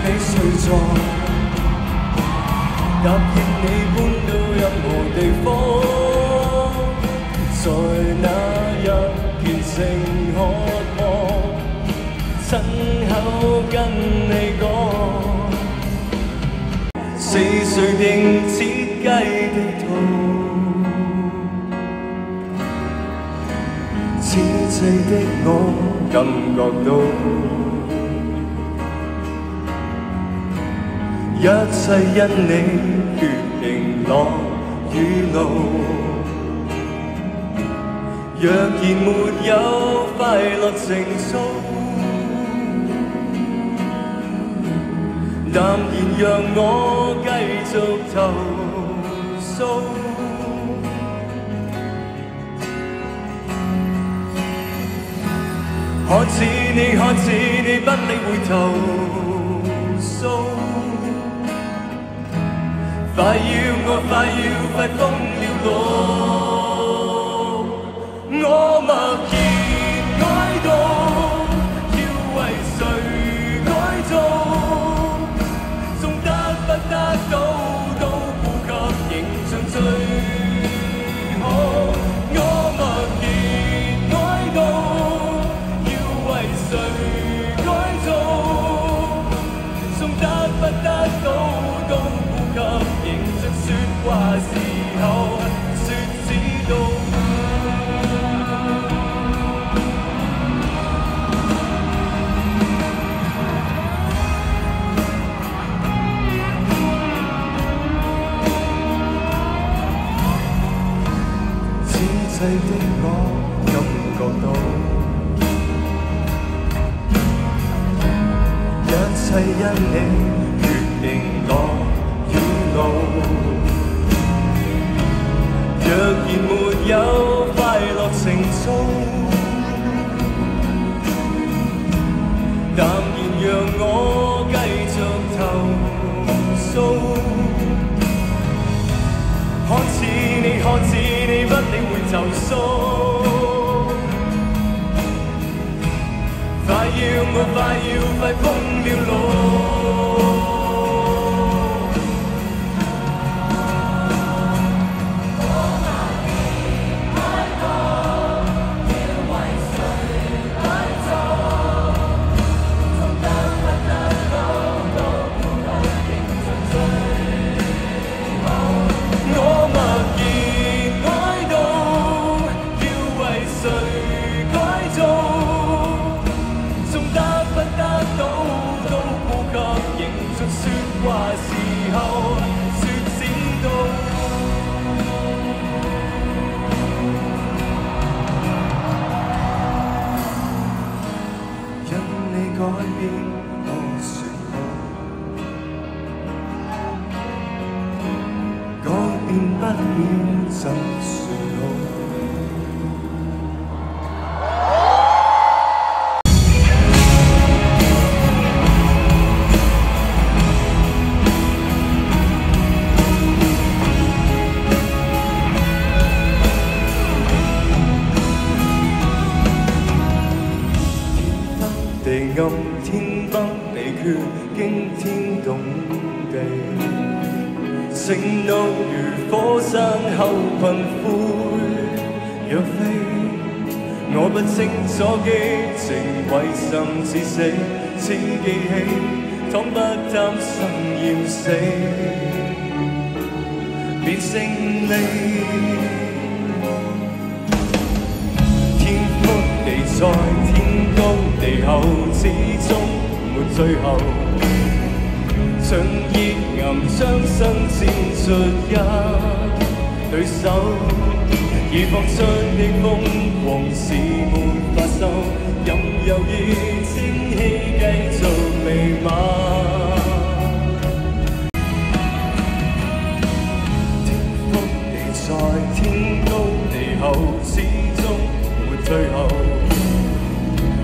你睡坐，答應你搬到任何地方，在那一片情渴望，親口跟你講，是誰定設計地圖，此際的我感覺到，一切因你決定落雨路。若然沒有快樂情操，淡然讓我繼續投訴。看似你不理會投訴，快瘋了路。我默然哀悼，要為誰改造，縱得不得到都顧及形象最好。我默然哀悼，要為誰改造，縱得不得到都顧及形象，說話時候說知道。的我感覺到，一切因你決定落雨路。若然沒有快樂情操，淡然讓我繼續投訴。看似你不理會投訴，快瘋了路。話時候說知道，因你改變我說好，改變不了就算好。地暗天崩地缺，驚天動地，盛怒如火山後噴灰。若非我不清楚激情為甚至死，此記起倘不擔心要死，便勝利。天覆地在，天高地厚，始終沒最後。像熱岩將身戰出一對手，而放出的瘋狂是沒法收，任由熱蒸氣繼續彌漫。天覆地在，天高地厚，始終沒最後。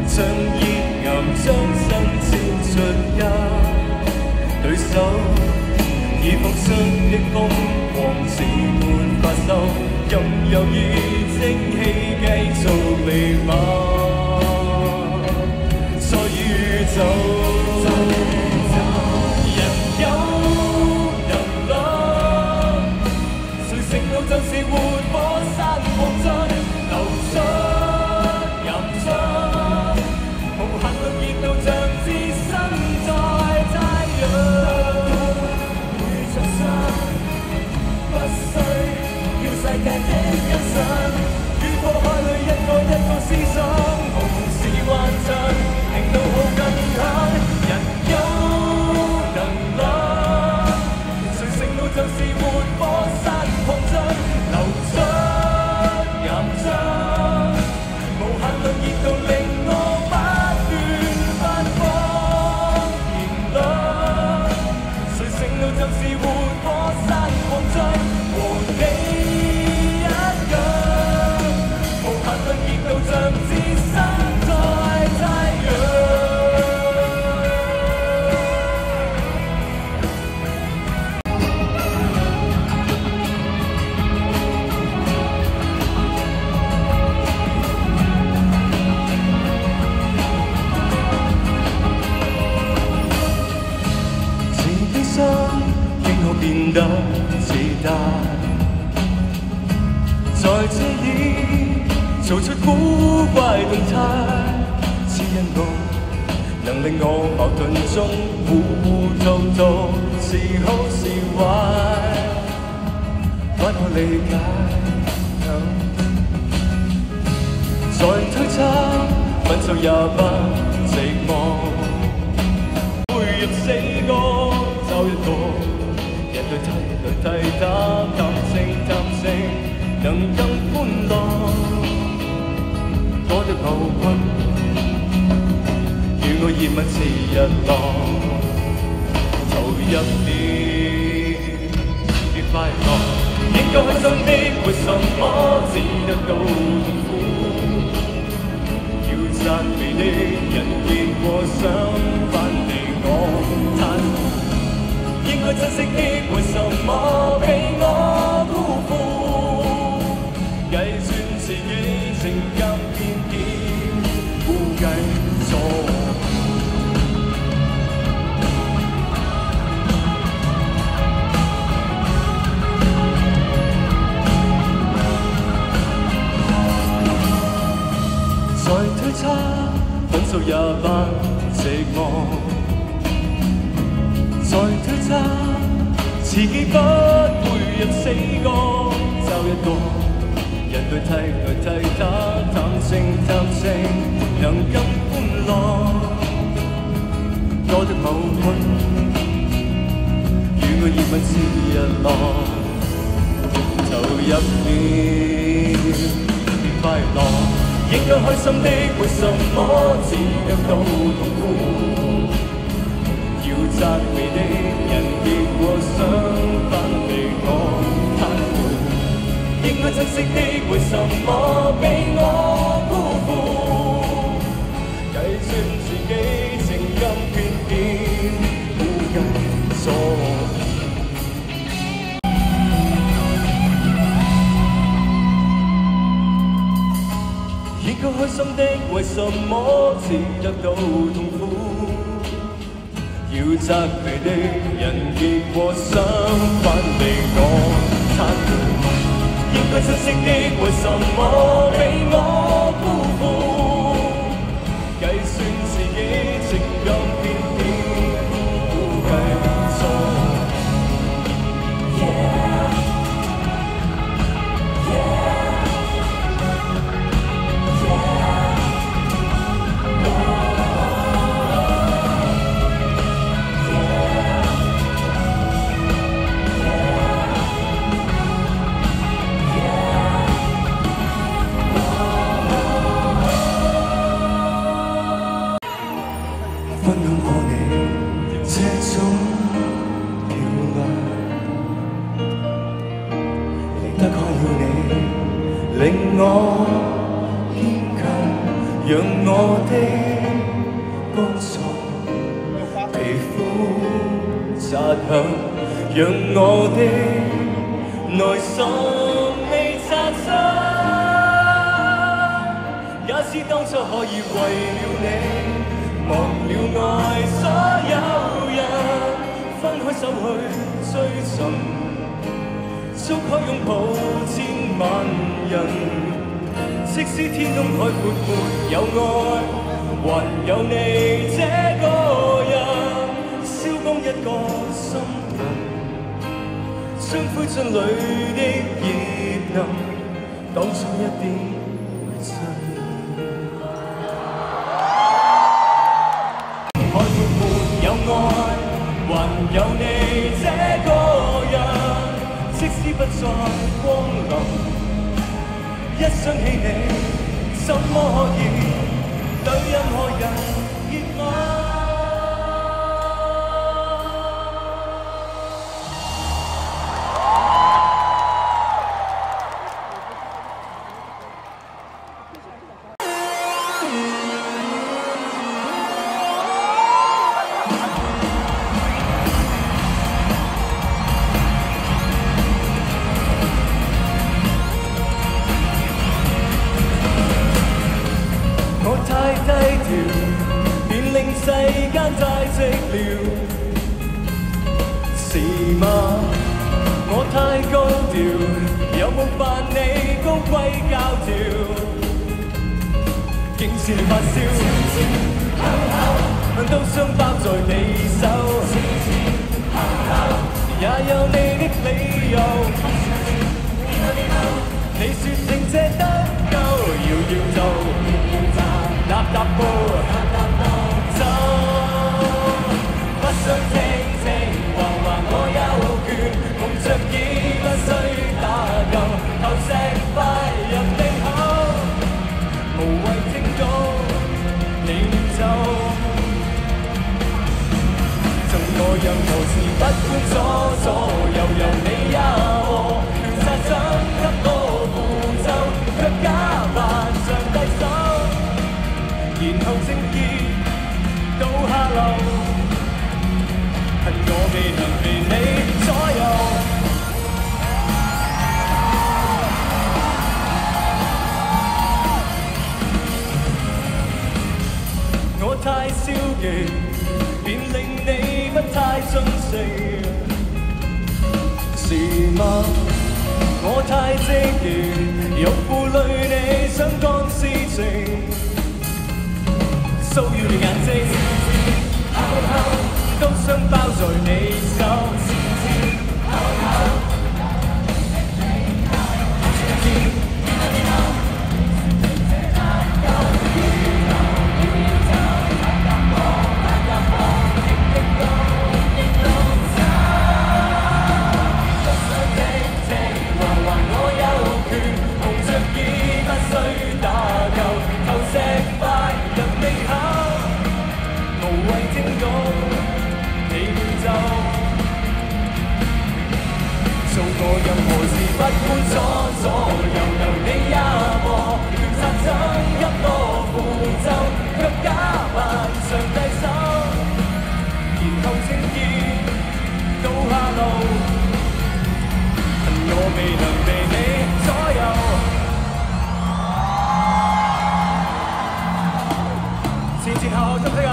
像熱岩將身戰出一對手，而放出的瘋狂是沒法收，任由熱蒸氣繼續彌漫，在宇宙。得自大，在這裏做出古怪動態，只因我能令我矛盾中糊糊塗塗，是好是壞，不可理解。在推測，分手也不寂寞，配入4個就一個，人對替他談情，能更歡樂，多的矛盾，與我熱吻似日落，投入了別快樂。應該開心的，為什麼只得到痛苦？要讚美的人結果相反地我嘆苦，應該珍惜的，為什麼被我辜負？計算自己情感偏見，估計錯。在推測，分手也不寂寞。在推測，自己不配入4個就一個，人對替他談情，能更歡樂，多的矛盾，與我熱吻似日落，投入了別快樂。應該開心的，為什麼只得到痛苦？要讚美的人結果相反地我嘆苦，應該珍惜的，為什麼被我辜負？計算自己情感缺點，估計錯。應該開心的，為什麼只得到痛苦？要責備的人結果相反地我嘆苦，應該珍惜的，為什麼被我辜負？計算自己情感偏偏，估計錯。分享過你這種漂亮，離得開了你，令我堅強，讓我的光彩皮膚擦響，讓我的內心未擦傷，也是當初可以為了你。忘了愛所有人，分開手去追尋，足可擁抱千萬人。即使天東海闊沒有愛，還有你這個人，燒光一個心魂，將灰燼裏的熱能當作一點回贈。還有你這個人，即使不再光臨，一想起你，怎麼可以對任何人熱愛？太低調，便令世間太寂寥，是嗎？太高調，有冇扮你高貴教條？竟是發燒，都想包在你手，也有你的理由。你說剩這得夠，搖搖頭，踏踏步走，不想聽情話話我有權，夢着已不需打救，投石塊入地口，無謂聽到你走，贈我任何事不管左右由你也和，亂晒想給我負咒，卻假扮上帝手，然後正義到下流，恨我未能被你左右。我太消極，便令你不太珍惜，是嗎？我太積極，又負累你想幹事情，騷擾你眼睛，都想包在你手。做任何事不管左右你也和，亂殺想給我負咒，卻假扮上帝手，然後正義到下路，恨我未能被你左右。前前後後得唔得啊？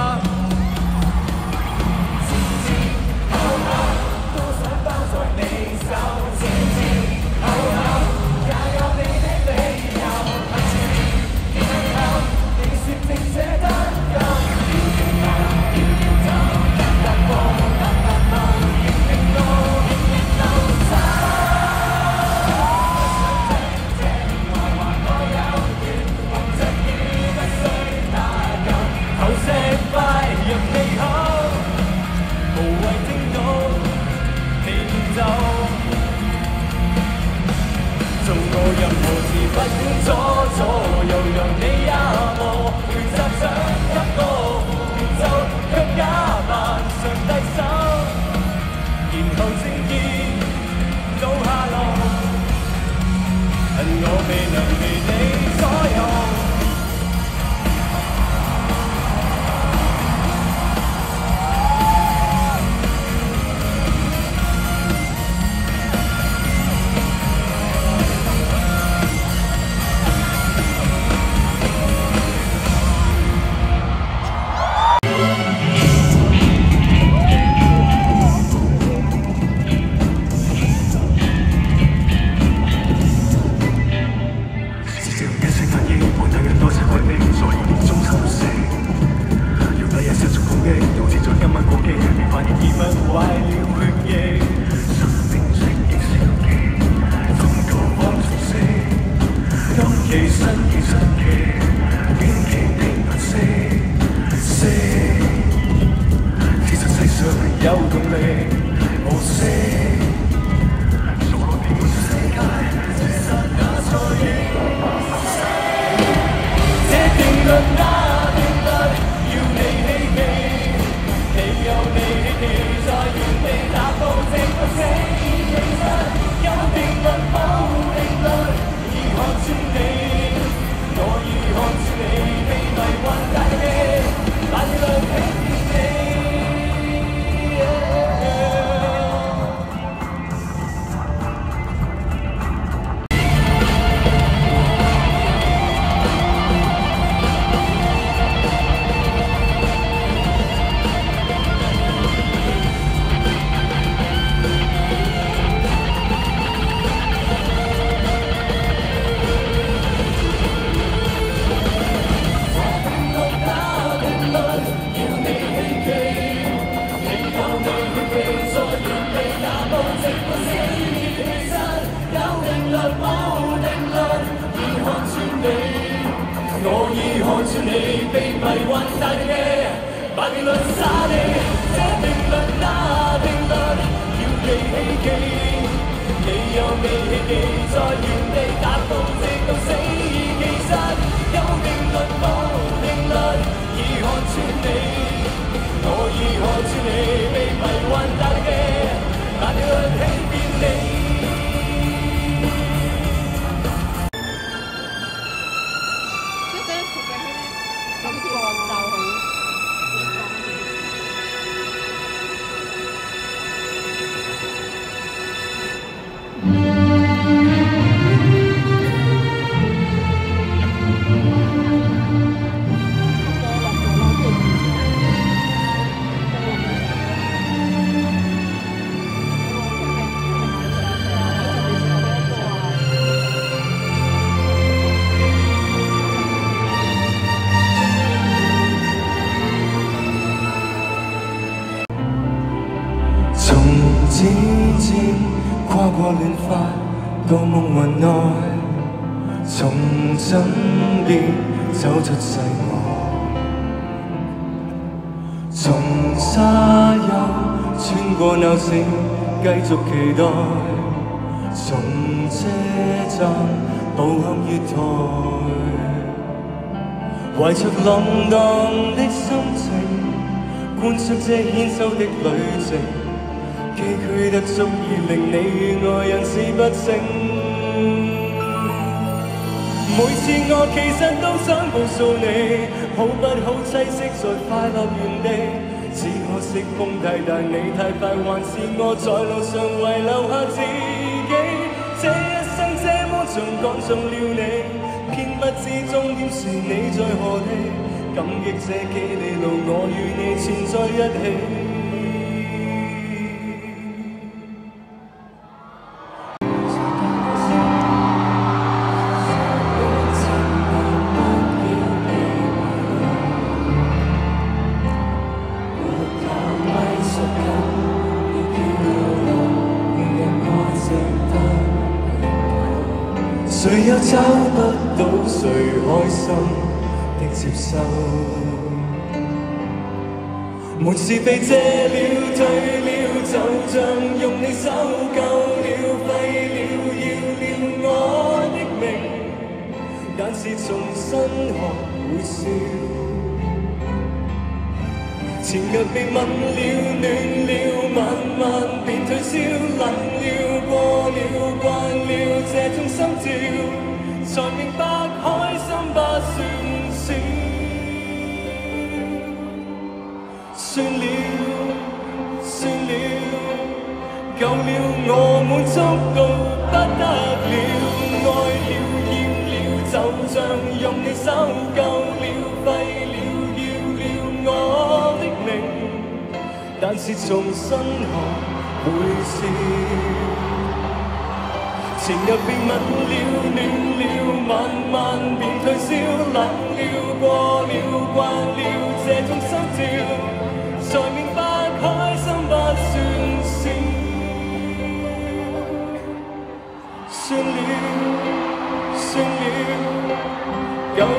投石被迷幻大地嘅把定律灑地，這定律那定律要記起記，你有未棄記，在原地踏步直到死，其實有定律冇定律已看穿你，我已看穿你被迷幻大地嘅把定律欺騙你。漸漸跨過亂髮到夢魂內，從枕邊走出世外，從沙丘穿過鬧市繼續期待，從車站步向月台，懷着浪蕩的心情，觀察這牽手的旅程。崎嶇得足以令你與愛人事不勝。每次我其實都想告訴你，好不好棲息在快樂原地。只可惜風太大，你太快，還是我在路上遺留下自己。這一生這麼長趕上了你，偏不知終點是你在何地。感激這幾里路，我與你纏在一起。誰又找不到誰開心的接受？沒是被借了退了，就像用你收夠了廢了，要了我的命，但是重新學會笑。前腳被吻了暖了，慢慢便退燒，冷了過了慣了這種心照，才明白開心不算少。算了算了，夠了我滿足到不得了，愛了厭了，就像用你收夠了廢了，要了我的命，但是重新學會笑。前日被吻了暖了，慢慢便退燒，冷了過了慣了這種心照，才明白開心不算少。算了算了，夠了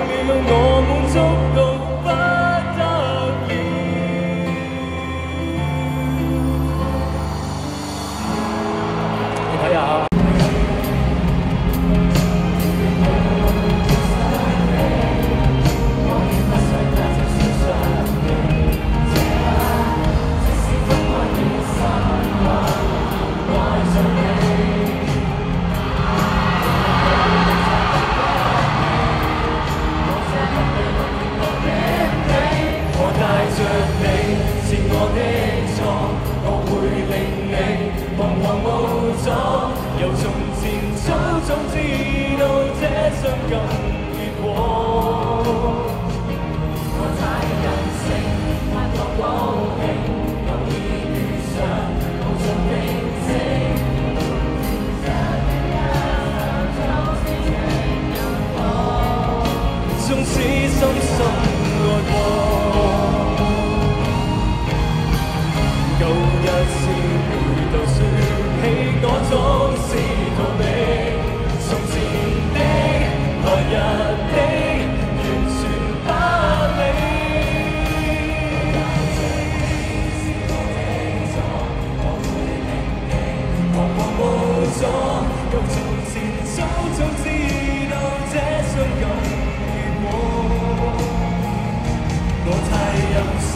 我滿足到不得了。你睇下。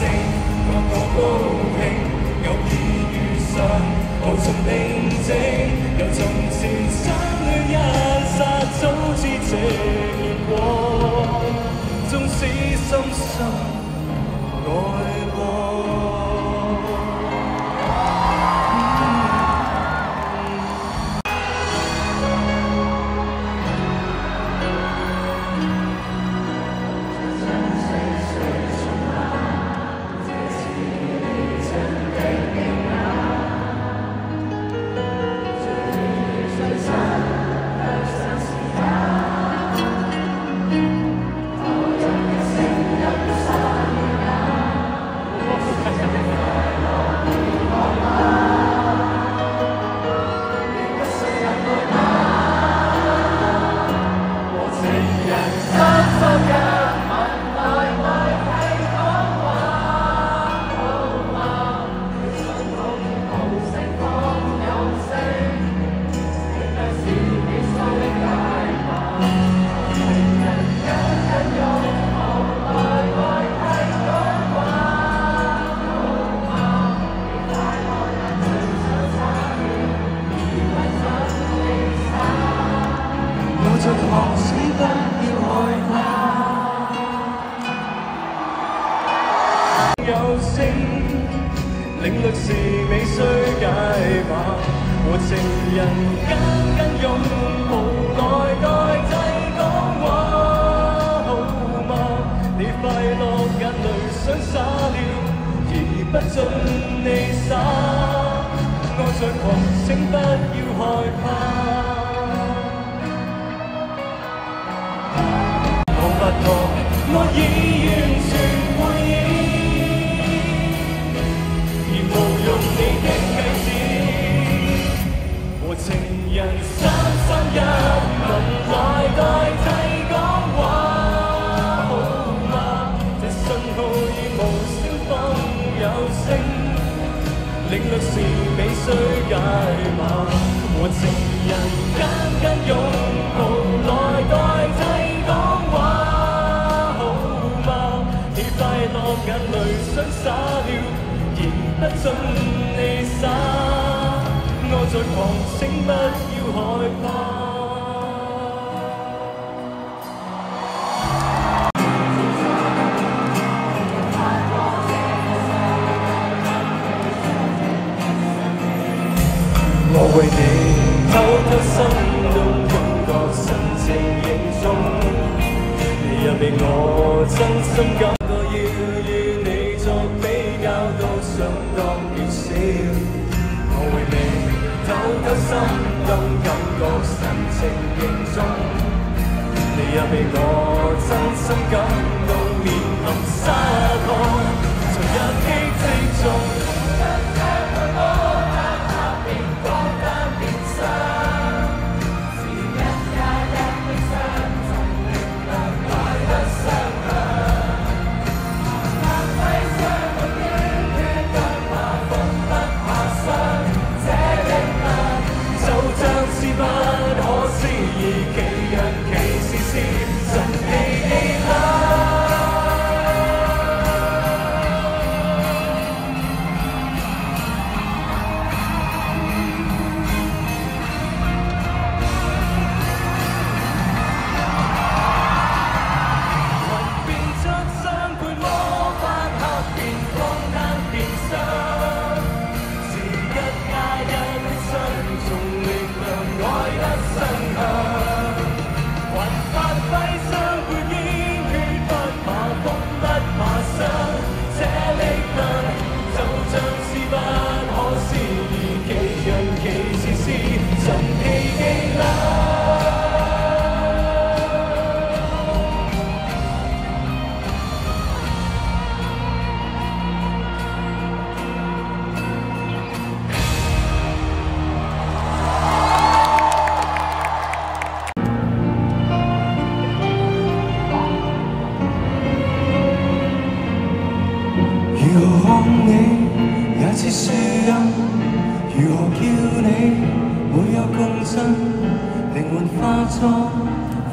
聲，我高興，偶爾遇上無從寧靜，由從前相戀一剎，早知這結果，縱使深深愛過。有聲，領略是美需解碼，和情人緊擁抱，來代替講話，好嗎？你快樂眼淚想灑了，而不准你灑，愛在狂，請不要害怕。我發覺我已完全回應。無用你的計子，和情人三三一文來代替講話，好嗎？這信號已無聲方有聲，領略是美需解碼，和情人緊擁抱來代替講話，好嗎？你快樂眼淚想灑了。不准你灑，愛在狂，請不要害怕。我為你偷偷心動，感覺神情凝重，你也被我真心感覺要與你作比較都相當渺小，我為你偷偷心動，感覺神情凝重，你也被我真心感到面臨沙漠，從日記之中。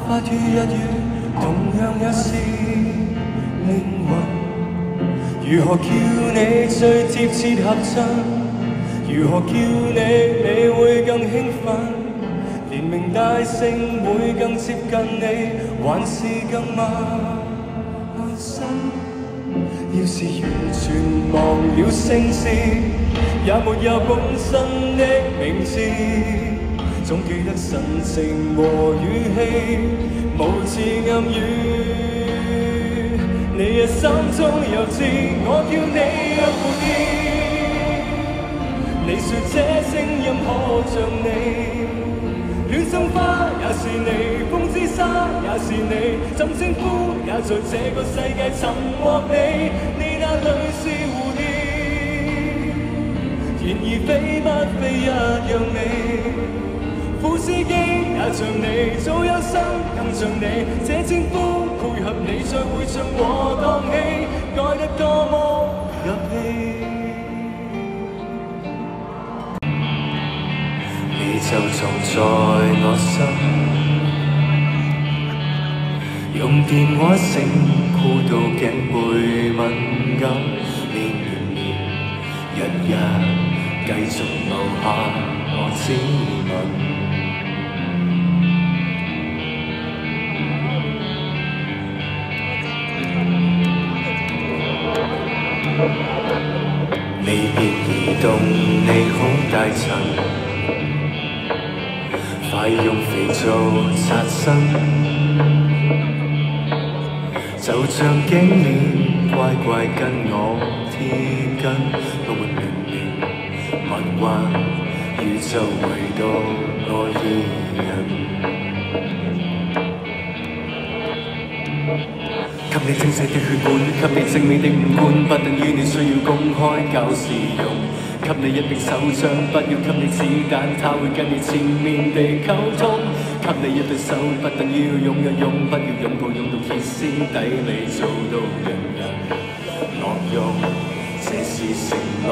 發於一語，同樣也是靈魂。如如何叫你最貼切合襯？如何叫你會更興奮？連名帶姓會更接近你，還是更陌生？要是完全忘了姓氏，也沒有本身的名字，總記得神情和語氣，無字暗語。你嘅心中有知，我叫你若無意。你說這聲音可像你，戀心花也是你，風之沙也是你，怎稱呼也在這個世界尋獲你。你那裏是蝴蝶，然而飛不飛一樣美。富司機也像你，早有心更像你，這稱呼配合你再會唱和蕩氣，愛得多麼入戲。你就藏在我心，用電話聲箍到頸背敏感，年日日繼續留下我指紋。你別移動，你好大塵，快用肥皂擦身，就像頸鏈乖乖跟我貼緊，我們明明問話，宇宙唯獨我一人。給你精細的血管，給你精美的五官，不等於你需要公開教示用。給你一柄手槍，不要給你子彈，它會跟你前面地溝通。給你一對手，不等於要擁一擁，不要擁抱擁到歇斯底里，做到人人樂用。這是承諾，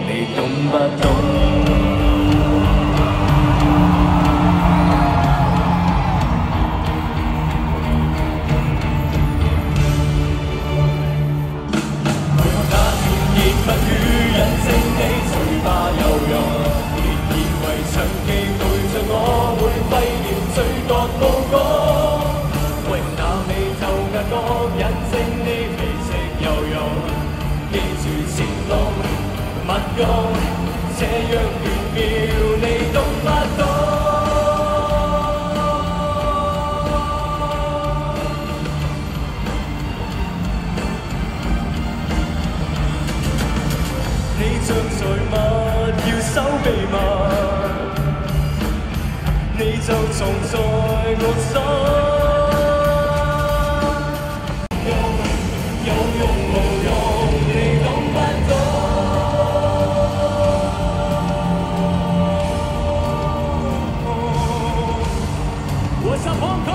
你懂不懂？不語引證你嘴巴有用，別以為長期陪着我會廢掉最覺無講。為那味透眼角引證你皮直有用，記住前路勿用，這樣玄妙你懂不懂？像財物要收秘密，你就藏在我心。有用無用，你懂不懂？我是香港。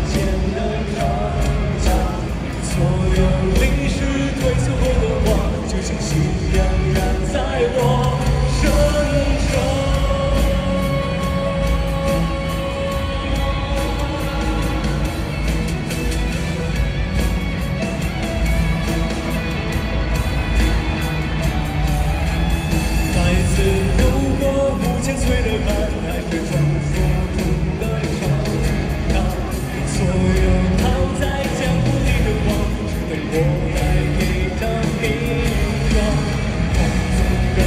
间的成长，所有历史退缩后的光，就像夕阳燃在我身上。孩子如果5000岁的寒，还是重复中的长大。所有躺在江湖里的光，只等我来给他名状。黄种人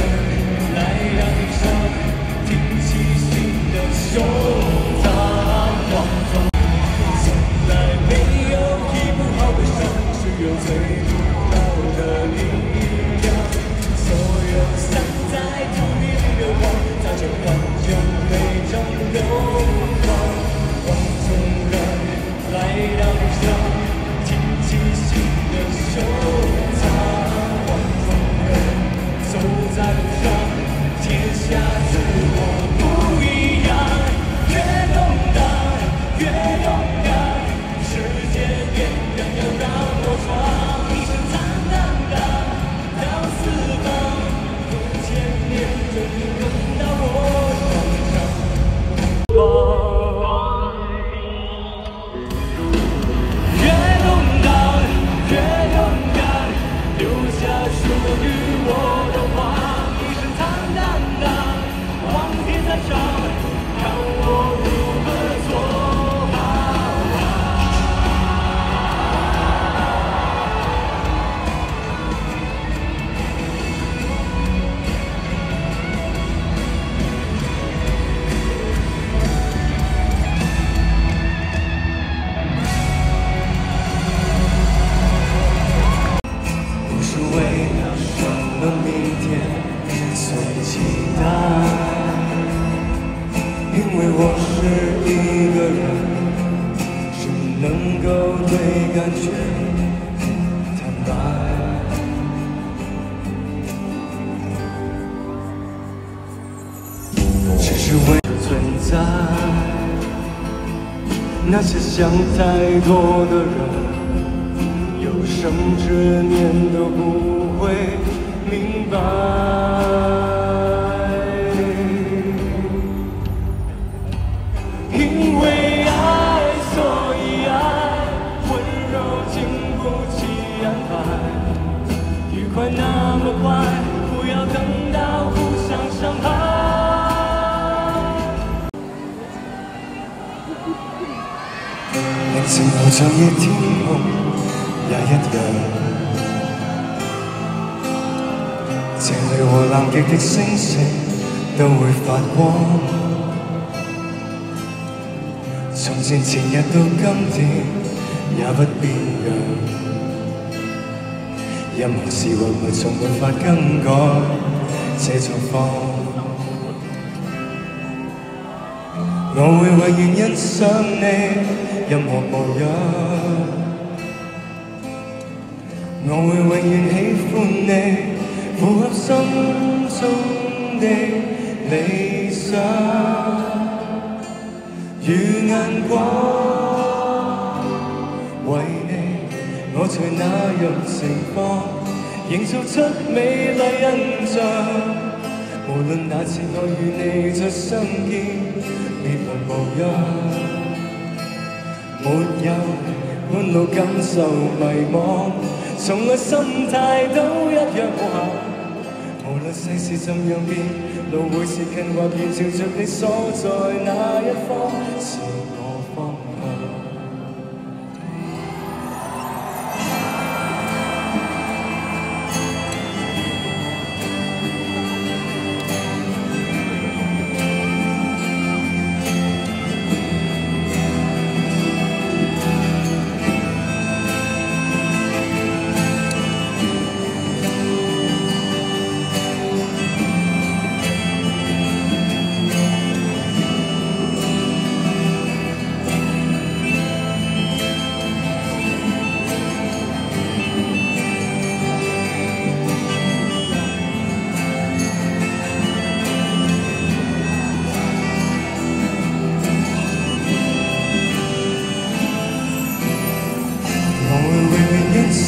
来让上，挺起新的胸膛。黄种从来没有医不好的伤，只有最古老的力量。所有散在土地里的光，它就换成非常流光。黄种人来到路上，挺起新的胸膛。黄种人走在路上，天下自我不一样。越勇敢，越勇敢，世界变样要让我闯。一生坦荡荡到四方，5000年终于轮到我上场。越勇敢，越勇敢，留下属于我的话。一生坦荡荡，往天再上，看我如何做好。不是为了什么明天，所以期待，因为我是一个人，只能够对感觉坦白。只是为了存在，那些想太多的人，有生之年都不会明白。因为爱，所以爱，温柔经不起安排，愉快那么快，不要等到互相伤害。寧靜無像夜天空也一樣，這裏和南極的星星都會發光。從前日到今天也不變樣，任何事或物從沒法更改這狀況。我會永遠欣賞你任何模樣，我會永遠喜歡你，符合心中的理想與眼光。為你，我在那樣情況，營造出美麗印象。無論那次我與你再相見，別來無恙。沒有半路感受迷茫，從來心態都一樣無瑕。無論世事怎樣變，路會是近或遠，朝着你所在那一方，是我方向。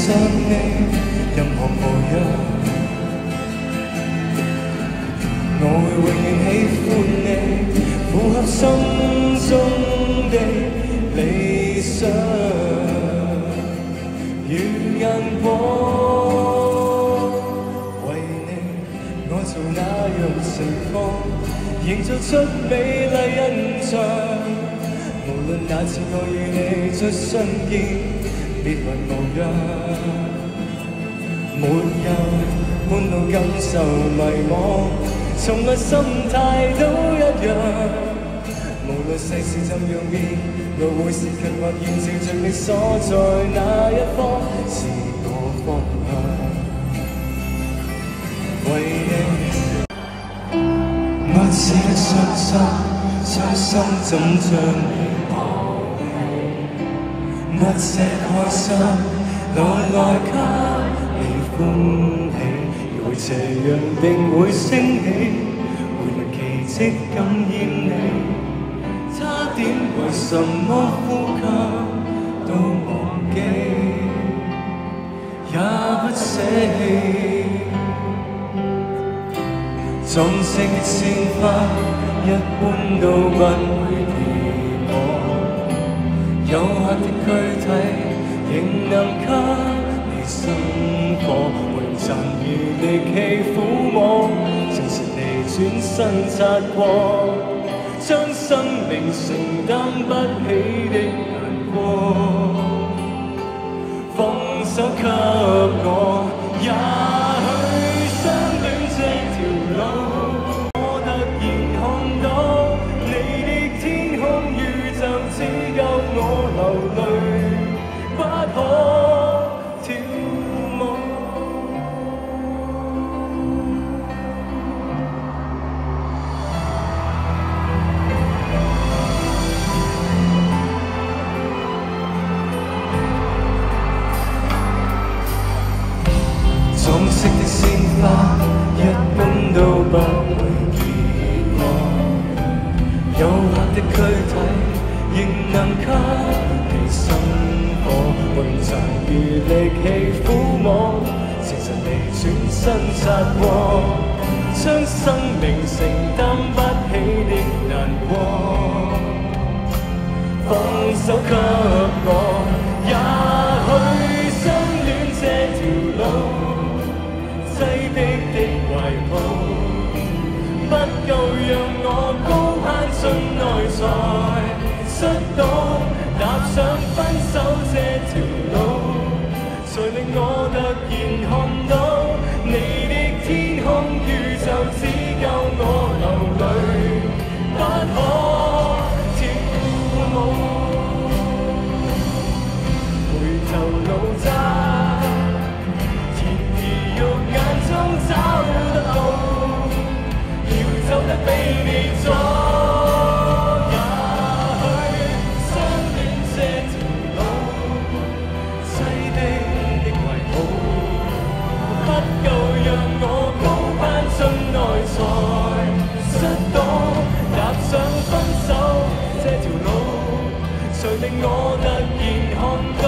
上你任何模樣，我會永遠喜歡你，符合心中的理想與眼光。為你，我做那樣情況，營造出美麗印象。無論那次我與你再相見，別來無恙。沒有半路感受迷惘，從來心態都一樣。無論世事怎樣變，路會是近或遠，照着你所在那一方，是我方向。為你，不捨得傷心，傷心怎將你忘記？不捨開心，來給你歡喜。若會斜陽定會升起，會能奇蹟感染你。差點為什麼呼吸都忘記，也不捨棄。裝飾的鮮花一般都不會離我，有限的軀體仍能給你生火，無殘餘力氣撫摸，誠實地轉身擦過，將生命承擔不起的難過，放手給我，也許相戀這條路，我突然看到你的天空宇宙，只夠我流淚，不可跳舞。裝飾的鮮花一般都不會結果，有限的軀體仍能給你生火，用殘餘力氣撫摸，誠實地轉身擦過，將生命承擔不起的難過，放手給我，也許相戀這條路，擠迫的懷抱，不夠讓我高攀進內在摔倒，踏上分手這條路，才令我突然看到你的天空宇宙，只夠我流淚，不可跳舞。回頭路窄，找得到，要走得比你早。也許相戀這條路，擠迫的懷抱，不夠讓我高攀進內在摔倒，踏上分手這條路，才令我突然看到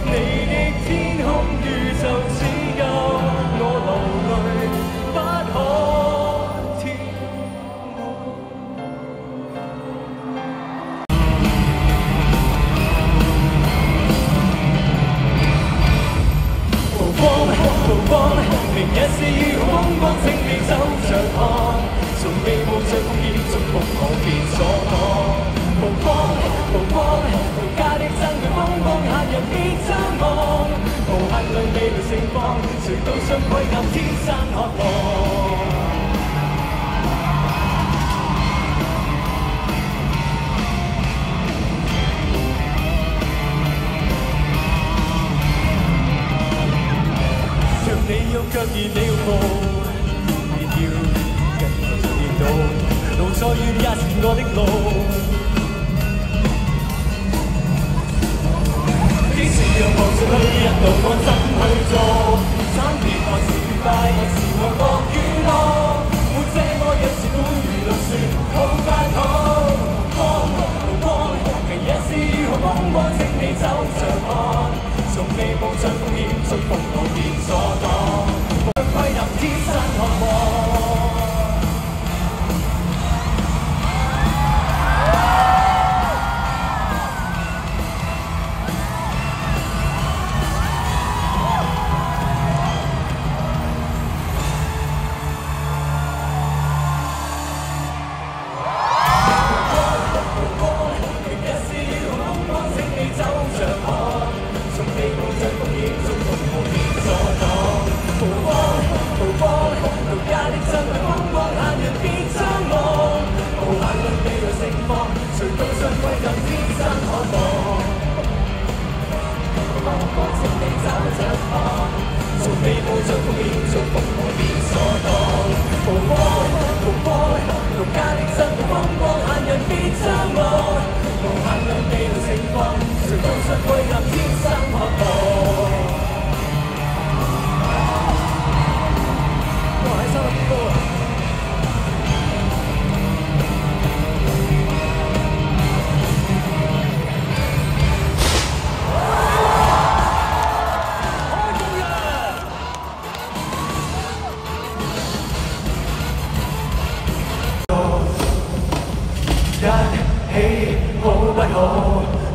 你的天空宇宙，只夠我流淚，不可跳舞。曝光，明日是如何風光，請你走着看，從未冒着風險祝福我別阻擋。曝光，回家的爭對風光，客人別張望，無限量美麗盛放，誰都想窺探天生渴望。若你有腳而你有步，別要跟我就見到，路再遠也是我的路。幾時讓望出去，一路我怎去做？慘烈還是愉快，還是愛樂與樂？沒這麼一次苦與路說好不好？光，明日是如何風光，請你走着看。從未冒着風險，進服務便所當，歸入天生渴望。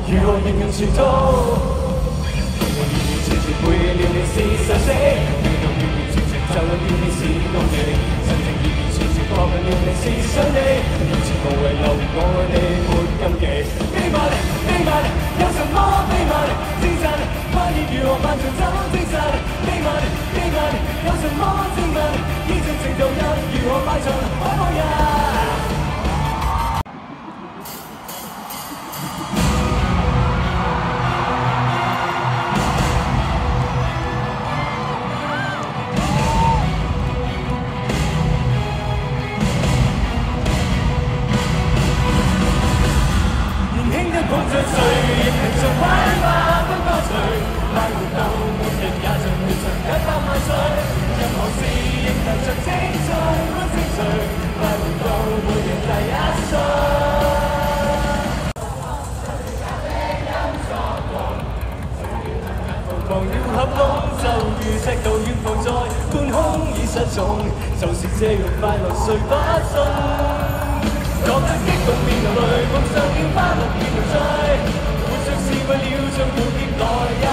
如何形容全套？完全背了你是常識，完全就了你是共鳴，真正完全確認了你是想你，完全無謂留我哋沒禁忌。秘密秘密有什麼秘密？精神關於如何扮出走精神。秘密秘密有什麼精密？依照程度一如何擺場可否人？就是這樣快樂，誰不信？覺得激動變流淚，夢想要花落變流醉，活着是為了將苦澀來。